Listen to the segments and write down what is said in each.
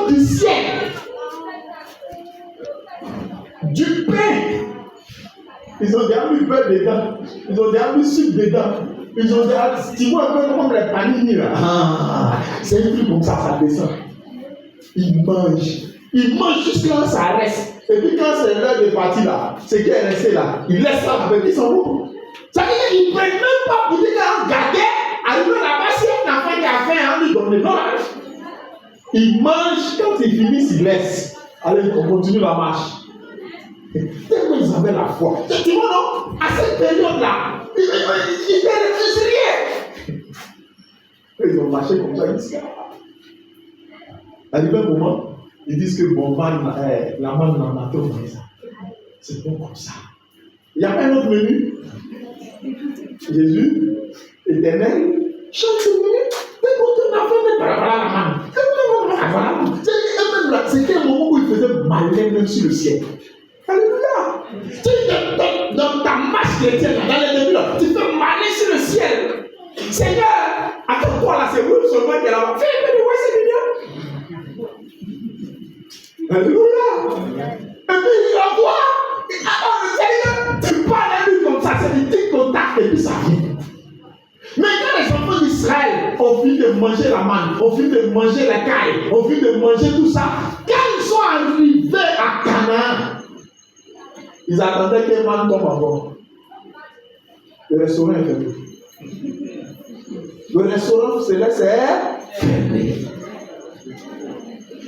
manne du ciel, du pain. Ils ont déjà mis beurre dedans, ils ont déjà mis sucre dedans, ils ont déjà, tu vois un peu comme les panini là. Ah, c'est un truc comme ça descend. Ils mangent jusqu'à ça reste. Et puis quand c'est l'heure de partir là, ce qui est resté là, ils laissent ça avec ils s'en vont. Ça veut dire qu'ils ne prennent même pas pour dire qu'ils garder, arriver là-bas, si un enfant qui a faim, on lui donne. Non, ils mangent, quand ils finissent, ils laissent. Allez, on continue la marche. Tellement ils avaient la foi. Tu vois, non? À cette période-là, ils ne réfléchissent rien. Ils ont marché comme ça jusqu'à. Arrivé un moment, ils disent que bon, la manne n'en a trop fait ça. C'est bon comme ça. Il n'y a pas un autre menu. Jésus, éternel, change de menu. Mais quand on a fait la manne, c'était un moment où il faisait malin même sur le ciel. Alléluia. Dans ta marche chrétienne, dans les débuts, tu fais malin sur le ciel. Seigneur, attends-toi là, c'est vous seulement qui est là-bas. Fais un peu de ouais, c'est mignon. Alléluia. Et puis il envoie. Seigneur, tu parles à lui comme ça, c'est du petit contact et puis ça vient. Mais quand les enfants d'Israël ont fini de manger la manne, ont fini de manger la caille, ont fini de manger tout ça, quand ils sont arrivés à Canaan, ils attendaient que manne tombe encore. Le restaurant est fermé. Le restaurant se laisse fermé.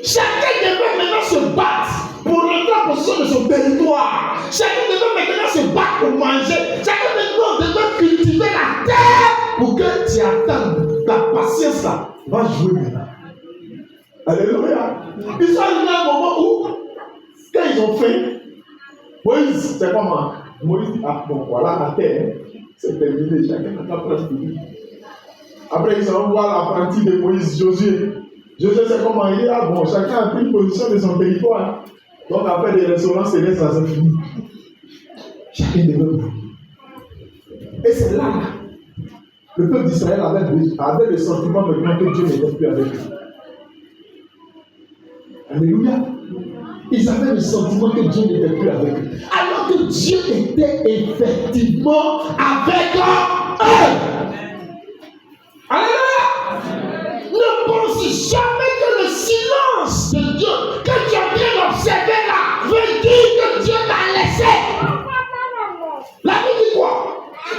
Chacun devait maintenant se battre pour rentrer en possession de son territoire. Chacun devait maintenant se battre pour manger. Chacun maintenant devait cultiver la terre pour que tu attendes. Ta patience là va jouer maintenant. Alléluia. Ils sont arrivés à un moment où, quand ils ont fait, Moïse, c'est comment? Moïse dit, ah bon, voilà la terre, c'est terminé. Chacun a sa place pour lui. Après, ils envoient l'apprenti de Moïse, Josué. Josué, c'est comment? Il dit, ah bon, chacun a pris une position de son territoire. Donc, après, les restaurants se laissent à se finir. Chacun devait mourir. Et c'est là, le peuple d'Israël avait le sentiment maintenant que Dieu n'était plus avec eux. Alléluia. Ils avaient le sentiment que Dieu n'était plus avec eux. Alors que Dieu était effectivement avec eux. Alléluia. Ne pense jamais que le silence de Dieu, que tu as bien observé là, veut dire que Dieu t'a laissé. La Bible dit quoi?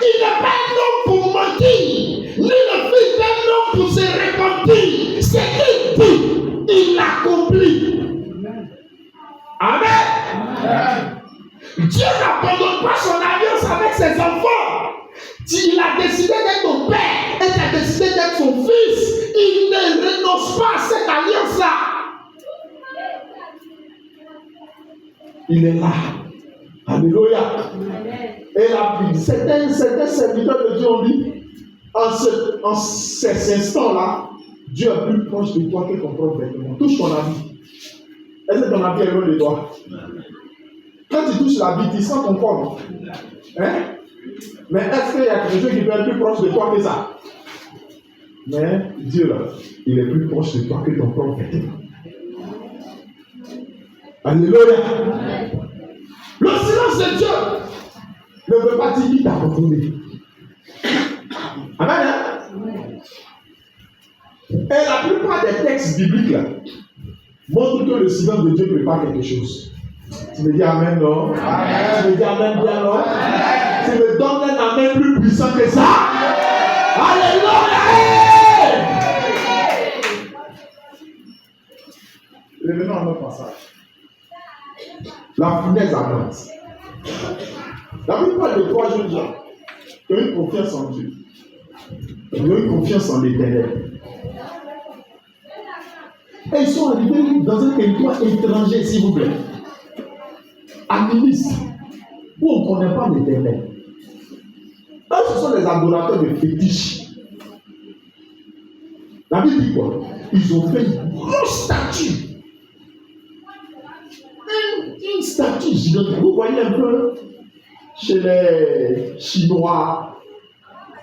Il n'est pas un homme pour mentir, ni le fils d'un homme pour se repentir. Ce qu'il dit, il l'accomplit. Amen. Dieu n'abandonne pas son alliance avec ses enfants. Il a décidé d'être ton père et tu as décidé d'être son fils. Il ne renonce pas à cette alliance-là. Il est là. Alléluia. Et la Bible, certains serviteurs de Dieu ont dit, en ces instants-là, Dieu est plus proche de toi que ton propre vêtement. Touche ton habit. Est-ce que ton habit est loin de toi? Quand tu touches l'habit, tu sens ton corps. Hein? Mais est-ce qu'il y a quelque chose qui peut être plus proche de toi que ça? Mais Dieu, là, il est plus proche de toi que ton propre vêtement. Alléluia. Le silence de Dieu ne veut pas dire qu'il t'a contrôlé. Amen. Et la plupart des textes bibliques là montrent que le silence de Dieu prépare quelque chose. Tu me dis amen, non? Amen. Tu me dis amen bien, non? Amen. Tu me donnes un amen plus puissant que ça? Alléluia! Revenons à notre passage. La fournaise ardente. La Bible parle de trois jeunes gens qui ont eu confiance en Dieu. Ils ont eu confiance en l'Éternel. Et ils sont arrivés dans un territoire étranger, s'il vous plaît. À Nice, où on ne connaît pas l'Éternel. Eux, ce sont les adorateurs de fétiches. La Bible dit quoi? Ils ont fait une grosse statue. Une statue gigantesque. Vous voyez un peu chez les Chinois,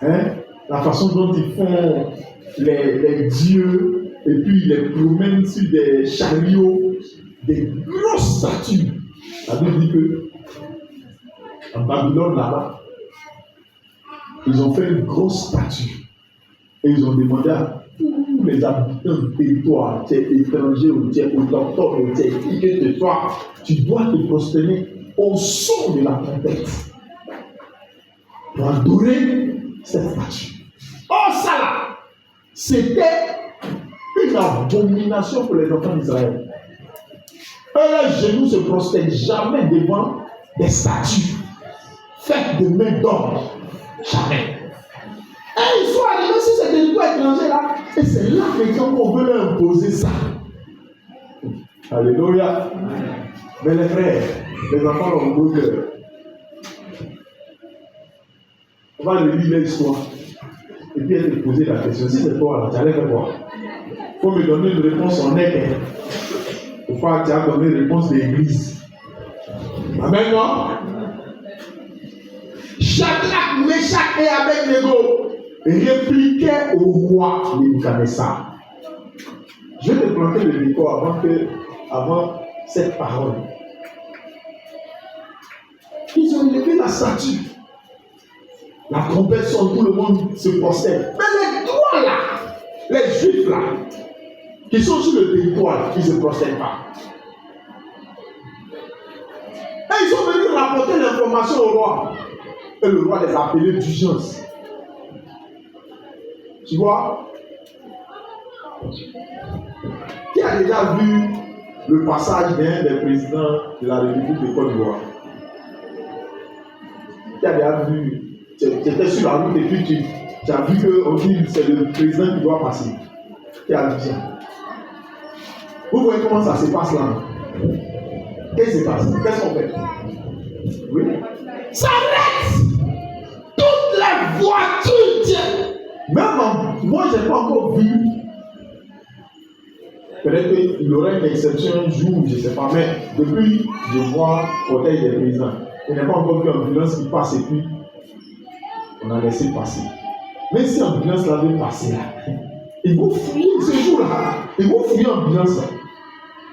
hein, la façon dont ils font les dieux, et puis il les promène sur des chariots, des grosses statues. Ça veut dire que en Babylone là-bas, ils ont fait une grosse statue et ils ont demandé à tous les habitants du territoire, tu es étranger ou tu es autochtone ou tu es qui que ce soit, tu dois te prosterner au son de la trompette pour adorer cette statue. Oh ça là, c'était une abomination pour les enfants d'Israël. Leurs genoux ne se prosternent jamais devant des statues faites de main d'homme. Jamais. Et ils sont arrivés sur ce territoire étranger là, et c'est là maintenant qu'on veut leur imposer ça. Alléluia. Mais les frères, les enfants ont beau cœur. On va lire l'histoire. Et puis elle te poser la question. Si c'est toi là, tu allais faire quoi? Il faut me donner une réponse honnête. Il ne faut pas tu as donné une réponse d'église. Amen, non? Shadrach, Meshach et Abednego répliquaient au roi Nebuchadnezzar. Je vais te planter le décor avant cette parole. Ils ont élevé la statue. La trompette sonne, tout le monde se prosterne. Mais les droits là, les juifs là, qui sont sur le territoire, ils ne se prosternent pas. Et ils sont venus rapporter l'information au roi. Et le roi les a appelés d'urgence. Tu vois? Qui a déjà vu le passage d'un des présidents de la République de Côte d'Ivoire? Qui a déjà vu? Tu étais sur la route et puis tu as vu qu'on dit que c'est le président qui doit passer. Qui a vu ça? Vous voyez comment ça se passe là? Qu'est-ce qui se passe? Qu'est-ce qu'on fait? Oui? Ça arrête! Toutes les voitures tiennent. Même moi, je n'ai pas encore vu. Peut-être qu'il y aura une exception un jour, je ne sais pas, mais depuis, je vois cortège des présidents. Je n'ai pas encore vu ambulance qui passe et puis on a laissé passer. Mais si l'ambulance l'avait passé là, ils vont fouiller ce jour-là. Ils vont fouiller l'ambulance là.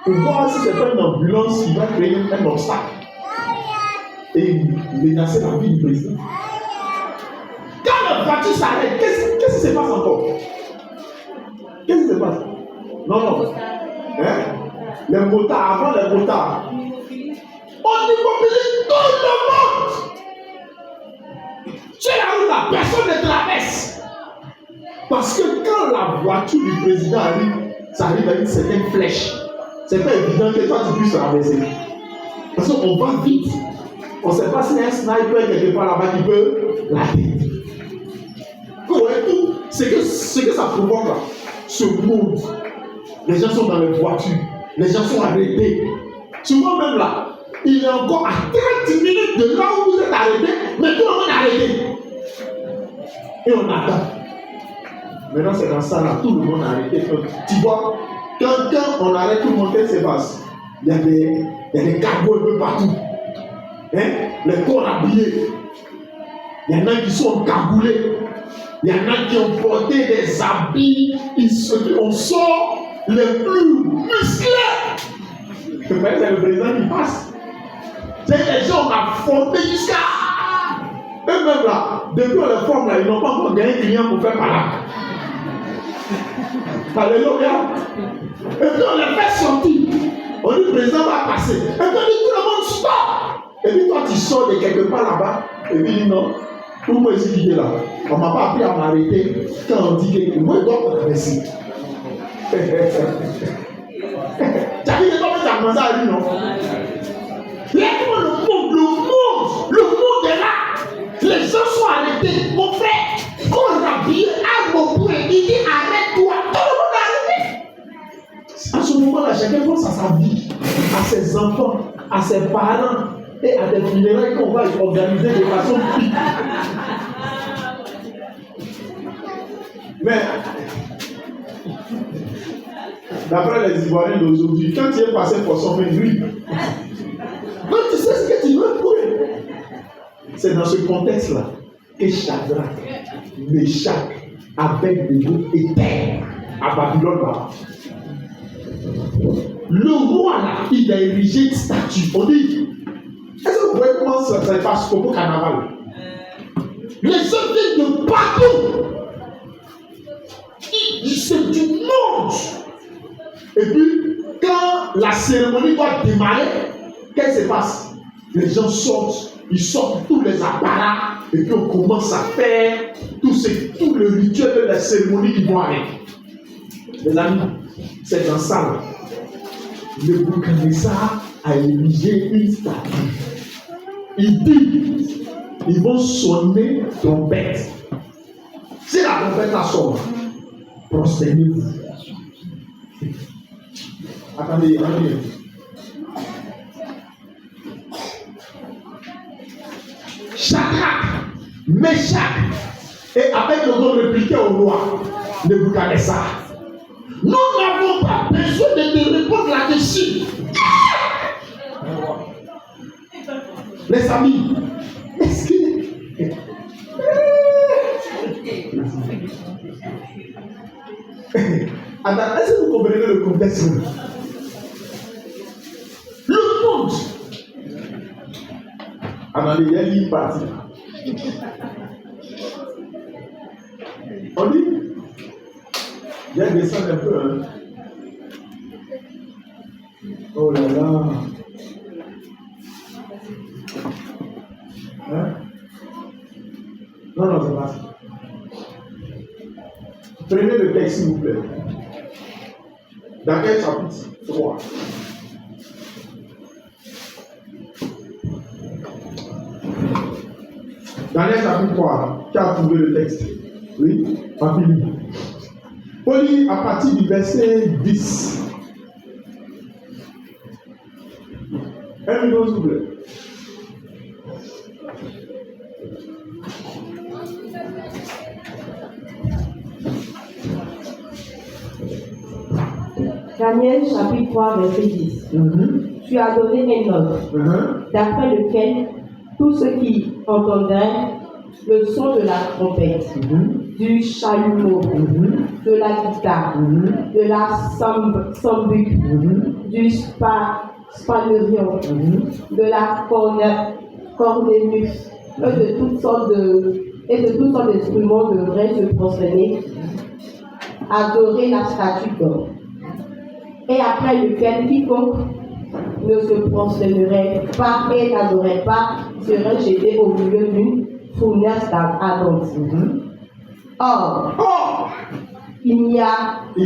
Pour voir si c'est pas une ambulance qui va créer un obstacle et menacer la vie du président. Quand la voiture s'arrête, qu'est-ce qui se passe encore? Qu'est-ce qui se passe? Non. Hein? Les motards, avant les motards. On immobilise tout le monde. Sur la route là, personne ne traverse. Parce que quand la voiture du président arrive, ça arrive avec une certaine flèche. C'est pas évident que toi tu puisses traverser. Parce qu'on va vite. On ne sait pas s'il y a un sniper quelque part là-bas qui peut l'arrêter. Vous voyez tout ce que ça provoque là. Ce monde. Les gens sont dans les voitures. Les gens sont arrêtés. Souvent même là, il est encore à 30 minutes de là où vous êtes arrêtés, mais tout le monde est arrêté. Et on attend. Maintenant c'est dans ça là, tout le monde est arrêté. Tu vois, quand on arrête tout le monde, qu'est-ce qui se passe? Il y a des cargos un peu partout. Hein? Les corps habillés. Il y en a qui sont cagoulés. Il y en a qui ont porté des habits. On sort les plus musclés. C'est le président qui passe. C'est les gens qui ont formé jusqu'à. Eux-mêmes là, depuis on les forme là, ils n'ont pas encore gagné un client pour faire malade. Alléluia. Et puis on les fait sortir. On dit le président va passer. Et puis on dit tout le monde stop. Et puis toi tu sors de quelque part là-bas. Et puis il dit non. Pourquoi ici qui est là? On ne m'a pas appris à m'arrêter quand on dit que moi je dois traverser. Tu as vu comment tu as commencé à dire non? Regarde le monde est là. Les gens sont arrêtés. Mon frère, quand on habille, à mon point, il dit arrête-toi. Tout le monde est arrêté. À ce moment-là, chacun pense à sa vie, à ses enfants, à ses parents et à des funérailles qu'on va organiser de façon pique. Mais, d'après les Ivoiriens d'aujourd'hui, quand tu es passé pour son lui, donc tu sais ce que tu veux trouver. C'est dans ce contexte-là que Shadrach, Meshach, Abednego étaient à Babylone là. le roi là, il a érigé une statue. On dit, est-ce que vous voyez comment ça se passe au carnaval? Les gens viennent de partout. C'est du monde. Et puis, quand la cérémonie doit démarrer, qu'est-ce qui se passe? Les gens sortent, ils sortent tous les apparats, et puis on commence à faire tout le rituel de la cérémonie qui vont avec. Les amis, c'est dans ça là. Le Nebuchadnezzar a érigé une statue. Il dit, ils vont sonner trompette. Si la trompette la sonne, prosternez-vous. Attendez. Shadrach, Meshach et Abednego répliquaient au roi Nebuchadnezzar. Nous n'avons pas besoin de te répondre là-dessus. Les amis, est-ce que attends, est-ce que vous comprenez le contexte? Le monde. Attendez, il y a une partie. On dit, il y a des sons un peu. Hein? Oh là là. Hein? Non, c'est pas ça. Prenez le texte, s'il vous plaît. Dans quel chapitre 3? Dans les chapitre 3, qui a trouvé le texte? Oui, Papili. Poli, à partir du verset 10. Un minute, s'il vous plaît. Daniel chapitre 3 verset 10. Tu as donné un ordre d'après lequel tous ceux qui entendraient le son de la trompette, du chalumeau, de la guitare, de la sambuc, du spanurion, de la cornemuse et de toutes sortes d'instruments devraient se prosterner, adorer la statue d'or. Et après lequel quiconque ne se prosternerait pas et n'adorerait pas serait jeté au milieu d'une fournaise ardente. Or, il y a des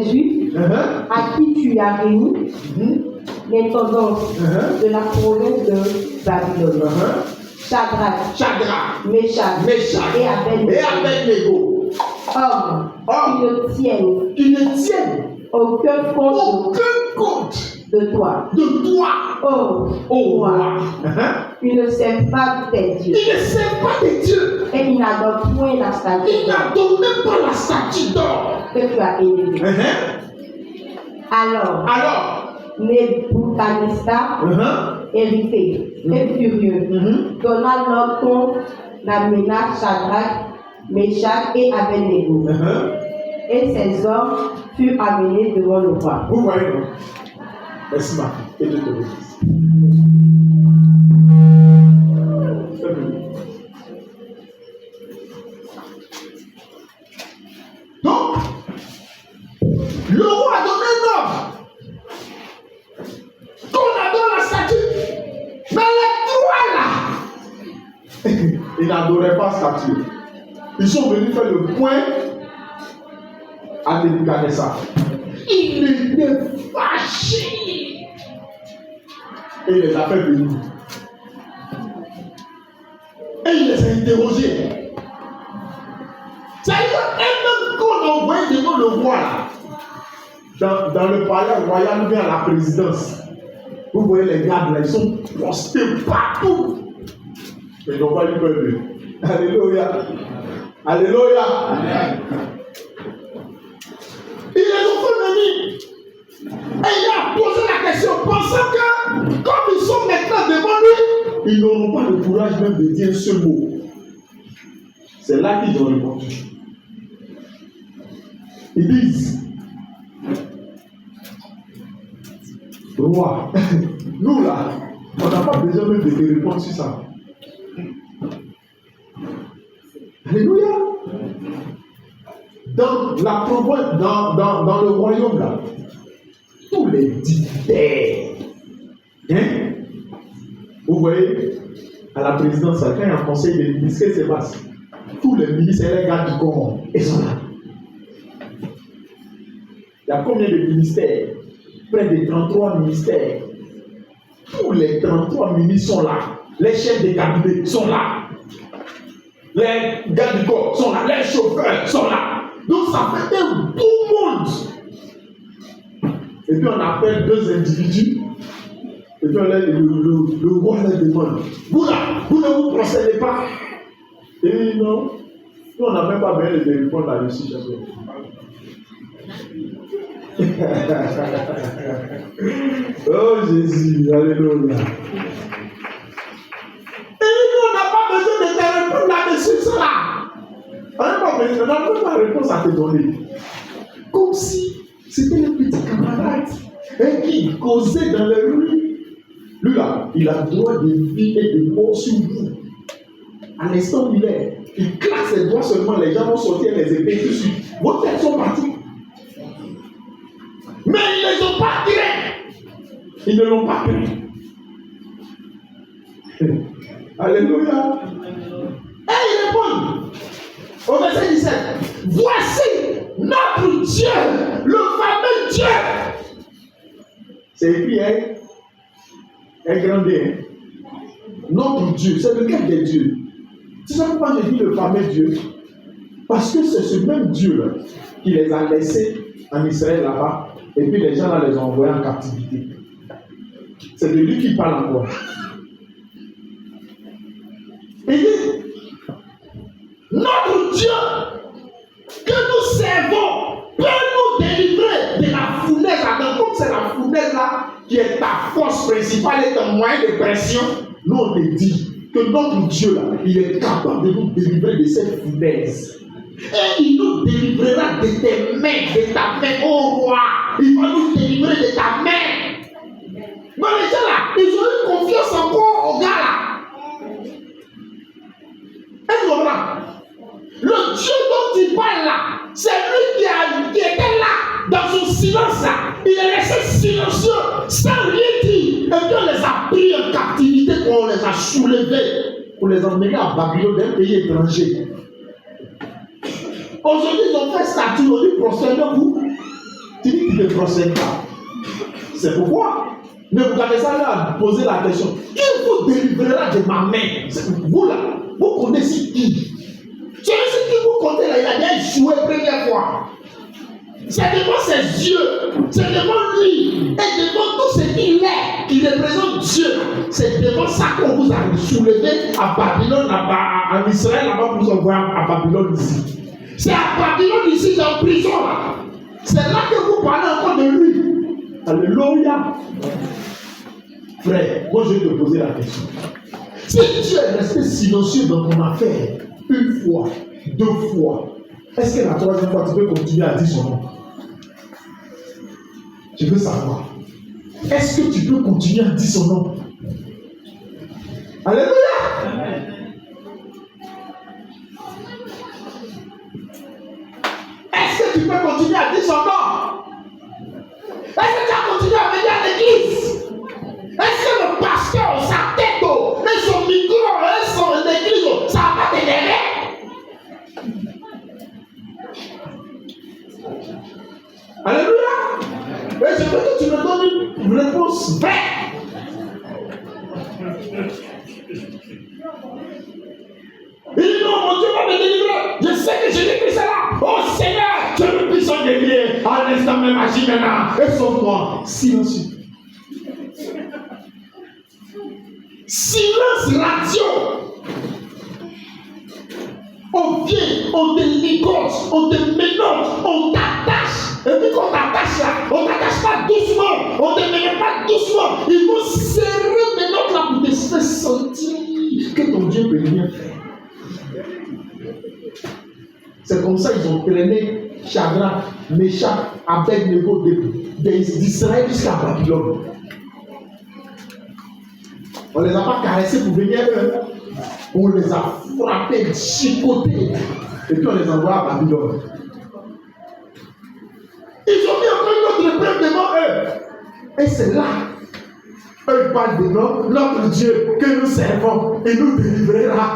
Juifs à qui tu as réuni l'intendance de la province de Babylone. Shadrach, Meshach et Abednego. Ils ne tiennent aucun compte de toi. Oh roi. Il ne sert pas tes dieux. Et il n'adore point la statue d'or que tu as élevée. Alors, Nebuchadnezzar, hérité et furieux, donna l'ordre qu'on amena Shadrach, Meshach et Abednego. Et ces hommes furent amenés devant le roi. Vous voyez, non? Merci, Marc. Et Dieu te bénisse. Donc, le roi a donné l'ordre qu'on adore la statue. Mais les trois là, ils n'adoraient pas la statue. Ils sont venus faire le point à Nebuchadnezzar. Il était fâché. Et il les a fait venir. Et il les a interrogés. C'est-à-dire, même quand on envoie devant le roi, dans le palais royal ou bien à la présidence, vous voyez les gardes là, ils sont postés partout. Mais ils n'ont pas eu peur d'eux. Alléluia. Alléluia. Amen. Il les a fait venir. Et il a posé la question, pensant que, comme ils sont maintenant devant lui, ils n'auront pas le courage même de dire ce mot. C'est là qu'ils ont répondu. Ils disent, roi, nous là, on n'a pas besoin même de te répondre sur ça. Alléluia. Dans la province, dans le royaume là, tous les dignitaires, hein? Vous voyez, à la présidence, quand il y a un conseil de ministres, qu'est-ce qui se passe? Tous les ministres et les gars du corps, ils sont là. Il y a combien de ministères? Près de 33 ministères. Tous les 33 ministres sont là. Les chefs de cabinet sont là. Les gars du corps sont là. Les chauffeurs sont là. Donc ça fait un beau monde. Et puis on appelle deux individus. Et puis le roi leur demande, vous là, vous ne vous procédez pas. Et non, nous on n'a même pas besoin de répondre là-dessus. Oh Jésus, alléluia. Et nous on n'a pas besoin de te répondre là-dessus, cela. On n'a pas besoin, on n'a pas de réponse à te donner. Comme si c'était un petit camarade qui causait dans les rues. Lui là, il a le droit de vie et de mort sur vous. À l'instant où il est, il claque ses doigts seulement, les gens vont sortir les épées tout de suite. Vos têtes sont parties. Mais ils ne les ont pas tirés. Ils ne l'ont pas pris. Alléluia. Et ils répondent au verset 17. Voici notre Dieu, le fameux Dieu. C'est écrit, hein? Un grand bien. Notre Dieu, c'est lequel des dieux? Tu sais pourquoi je dis le fameux Dieu? Parce que c'est ce même Dieu-là qui les a laissés en Israël là-bas, et puis les gens là les ont envoyés en captivité. C'est de lui qui parle encore. Il dit, notre Dieu que nous servons peut nous délivrer de la fournaise. Comme c'est la fournaise là qui est ta force principale et ton moyen de pression, nous on te dit que notre Dieu là, il est capable de nous délivrer de cette fournaise. Et il nous délivrera de tes mains, de ta main, ô roi. Il va nous délivrer de ta main. Mais les gens là, ils ont eu confiance encore au gars là. Est-ce que là, le Dieu dont il parle là, c'est lui qui était là, dans son silence là. Il est resté silencieux, sans rien dire. Et puis on les a pris en captivité, on les a soulevés, pour les emmener à Babylone, d'un pays étranger. Aujourd'hui, ils ont fait statue, on dit prosternez-vous. Tu dis que tu ne te prosternes pas. C'est pourquoi. Mais vous avez ça là à poser la question. Qui vous délivrera de ma main? Vous là, vous connaissez qui? Celui qui vous comptez là, il a bien échoué première fois. C'est devant ses yeux, c'est devant lui, et devant tout ce qu'il est, qui représente Dieu. C'est devant ça qu'on vous a soulevé à Babylone, en Israël, là-bas, pour vous envoyer à Babylone ici. C'est à Babylone ici, dans la prison là. C'est là que vous parlez encore de lui. Alléluia. Frère, moi je vais te poser la question. Si tu es resté silencieux dans ton affaire, une fois, deux fois, est-ce que la troisième fois tu peux continuer à dire son nom? Je veux savoir. Est-ce que tu peux continuer à dire son nom? Alléluia. Est-ce que tu peux continuer à dire son nom? Est-ce que tu as continué à venir à l'église? Est-ce que le pasteur, sa tête, et son micro, et son église, ça va pas t'énerver? Alléluia. Et je veux que tu me donnes une réponse vraie. Il dit non, mon Dieu va me délivrer. Je sais que je n'ai pris cela. Oh Seigneur, je me puisse en délivrer. À l'instant même, agis maintenant. Et sauve-moi. Silencieux. Silence radio. On vient, on te ligote, on te mélange, on t'attache. Et puis qu'on t'attache là, on t'attache pas doucement, on te met pas doucement. Il faut serrer maintenant là pour te faire sentir que ton Dieu peut rien faire. C'est comme ça qu'ils ont traîné Shadrach, Meshach, Abednego d'Israël jusqu'à Babylone. On ne les a pas caressés pour venir eux. On les a frappés, chicotés. Et puis on les envoie à Babylone. Ils ont mis encore une autre épreuve devant eux. Et c'est là. Eux parlent de notre Dieu que nous servons. Il nous délivrera